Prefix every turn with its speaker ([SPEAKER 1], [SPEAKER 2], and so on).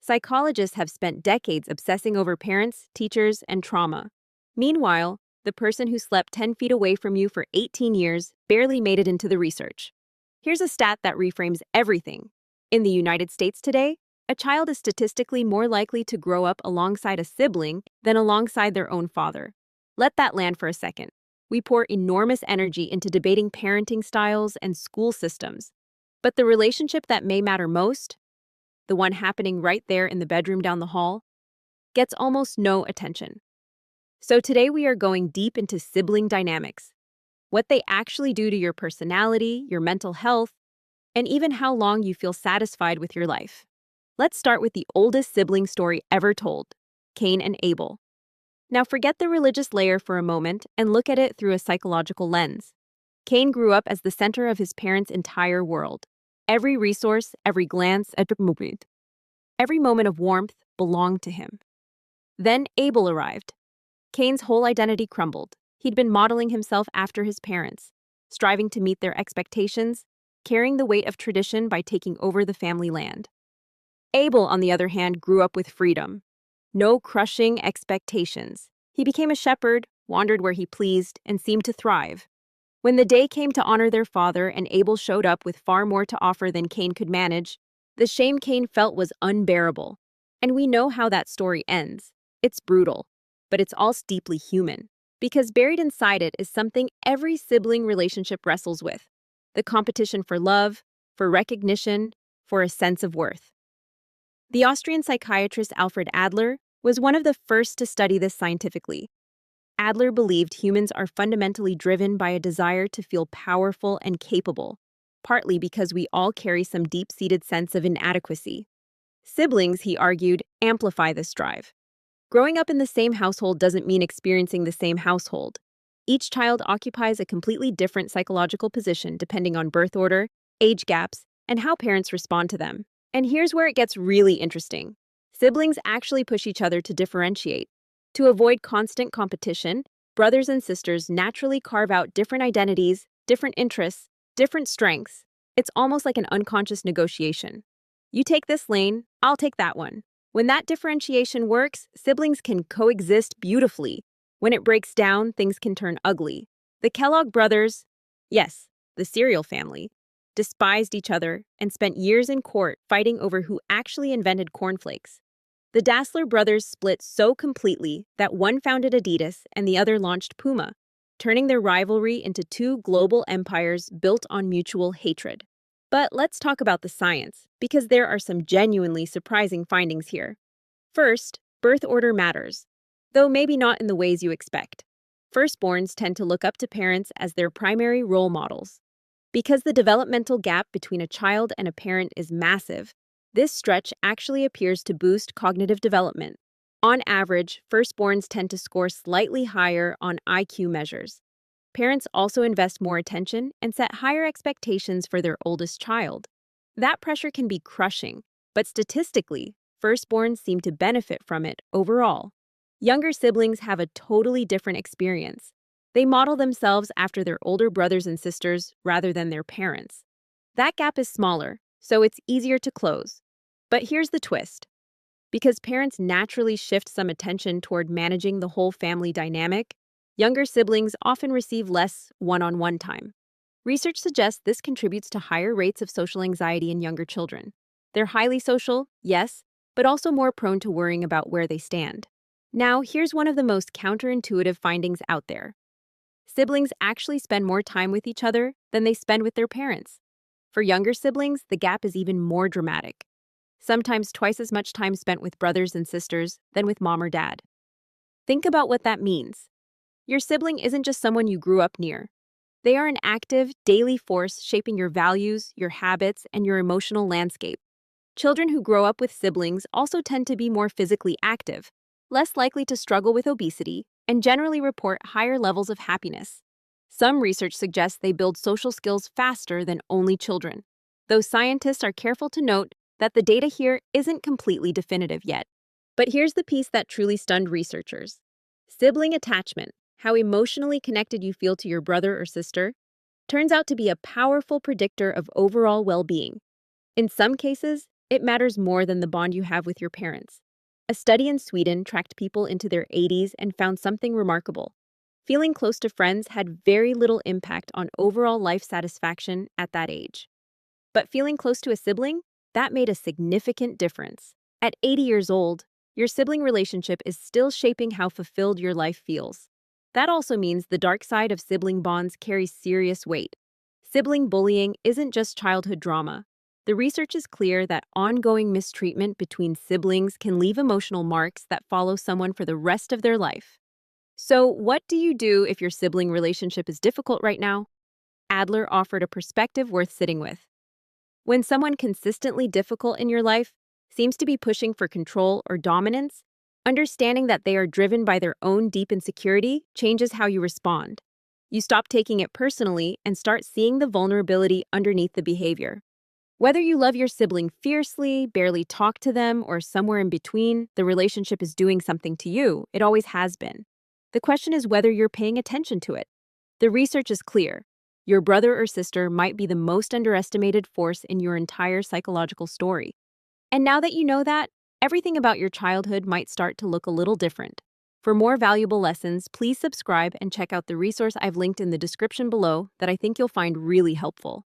[SPEAKER 1] Psychologists have spent decades obsessing over parents, teachers, and trauma. Meanwhile, the person who slept 10 feet away from you for 18 years barely made it into the research. Here's a stat that reframes everything. In the United States today, a child is statistically more likely to grow up alongside a sibling than alongside their own father. Let that land for a second. We pour enormous energy into debating parenting styles and school systems. But the relationship that may matter most, the one happening right there in the bedroom down the hall, gets almost no attention. So today we are going deep into sibling dynamics, what they actually do to your personality, your mental health, and even how long you feel satisfied with your life. Let's start with the oldest sibling story ever told, Cain and Abel. Now forget the religious layer for a moment and look at it through a psychological lens. Cain grew up as the center of his parents' entire world. Every resource, every glance, every moment of warmth belonged to him. Then Abel arrived. Cain's whole identity crumbled. He'd been modeling himself after his parents, striving to meet their expectations, carrying the weight of tradition by taking over the family land. Abel, on the other hand, grew up with freedom. No crushing expectations. He became a shepherd, wandered where he pleased, and seemed to thrive. When the day came to honor their father and Abel showed up with far more to offer than Cain could manage, the shame Cain felt was unbearable. And we know how that story ends. It's brutal, but it's also deeply human. Because buried inside it is something every sibling relationship wrestles with: the competition for love, for recognition, for a sense of worth. The Austrian psychiatrist Alfred Adler was one of the first to study this scientifically. Adler believed humans are fundamentally driven by a desire to feel powerful and capable, partly because we all carry some deep-seated sense of inadequacy. Siblings, he argued, amplify this drive. Growing up in the same household doesn't mean experiencing the same household. Each child occupies a completely different psychological position depending on birth order, age gaps, and how parents respond to them. And here's where it gets really interesting. Siblings actually push each other to differentiate. To avoid constant competition, brothers and sisters naturally carve out different identities, different interests, different strengths. It's almost like an unconscious negotiation. You take this lane, I'll take that one. When that differentiation works, siblings can coexist beautifully. When it breaks down, things can turn ugly. The Kellogg brothers, yes, the cereal family, despised each other and spent years in court fighting over who actually invented cornflakes. The Dassler brothers split so completely that one founded Adidas and the other launched Puma, turning their rivalry into two global empires built on mutual hatred. But let's talk about the science, because there are some genuinely surprising findings here. First, birth order matters, though maybe not in the ways you expect. Firstborns tend to look up to parents as their primary role models. Because the developmental gap between a child and a parent is massive, this stretch actually appears to boost cognitive development. On average, firstborns tend to score slightly higher on IQ measures. Parents also invest more attention and set higher expectations for their oldest child. That pressure can be crushing, but statistically, firstborns seem to benefit from it overall. Younger siblings have a totally different experience. They model themselves after their older brothers and sisters rather than their parents. That gap is smaller, so it's easier to close. But here's the twist. Because parents naturally shift some attention toward managing the whole family dynamic, younger siblings often receive less one-on-one time. Research suggests this contributes to higher rates of social anxiety in younger children. They're highly social, yes, but also more prone to worrying about where they stand. Now, here's one of the most counterintuitive findings out there. Siblings actually spend more time with each other than they spend with their parents. For younger siblings, the gap is even more dramatic. Sometimes twice as much time spent with brothers and sisters than with mom or dad. Think about what that means. Your sibling isn't just someone you grew up near. They are an active, daily force shaping your values, your habits, and your emotional landscape. Children who grow up with siblings also tend to be more physically active, less likely to struggle with obesity, and generally report higher levels of happiness. Some research suggests they build social skills faster than only children, though scientists are careful to note that the data here isn't completely definitive yet. But here's the piece that truly stunned researchers. Sibling attachment, how emotionally connected you feel to your brother or sister, turns out to be a powerful predictor of overall well-being. In some cases, It matters more than the bond you have with your parents. A study in Sweden tracked people into their 80s and found something remarkable. Feeling close to friends had very little impact on overall life satisfaction at that age. But feeling close to a sibling? That made a significant difference. At 80 years old, your sibling relationship is still shaping how fulfilled your life feels. That also means the dark side of sibling bonds carries serious weight. Sibling bullying isn't just childhood drama. The research is clear that ongoing mistreatment between siblings can leave emotional marks that follow someone for the rest of their life. So, what do you do if your sibling relationship is difficult right now? Adler offered a perspective worth sitting with. When someone consistently difficult in your life seems to be pushing for control or dominance, understanding that they are driven by their own deep insecurity changes how you respond. You stop taking it personally and start seeing the vulnerability underneath the behavior. Whether you love your sibling fiercely, barely talk to them, or somewhere in between, the relationship is doing something to you. It always has been. The question is whether you're paying attention to it. The research is clear. Your brother or sister might be the most underestimated force in your entire psychological story. And now that you know that, everything about your childhood might start to look a little different. For more valuable lessons, please subscribe and check out the resource I've linked in the description below that I think you'll find really helpful.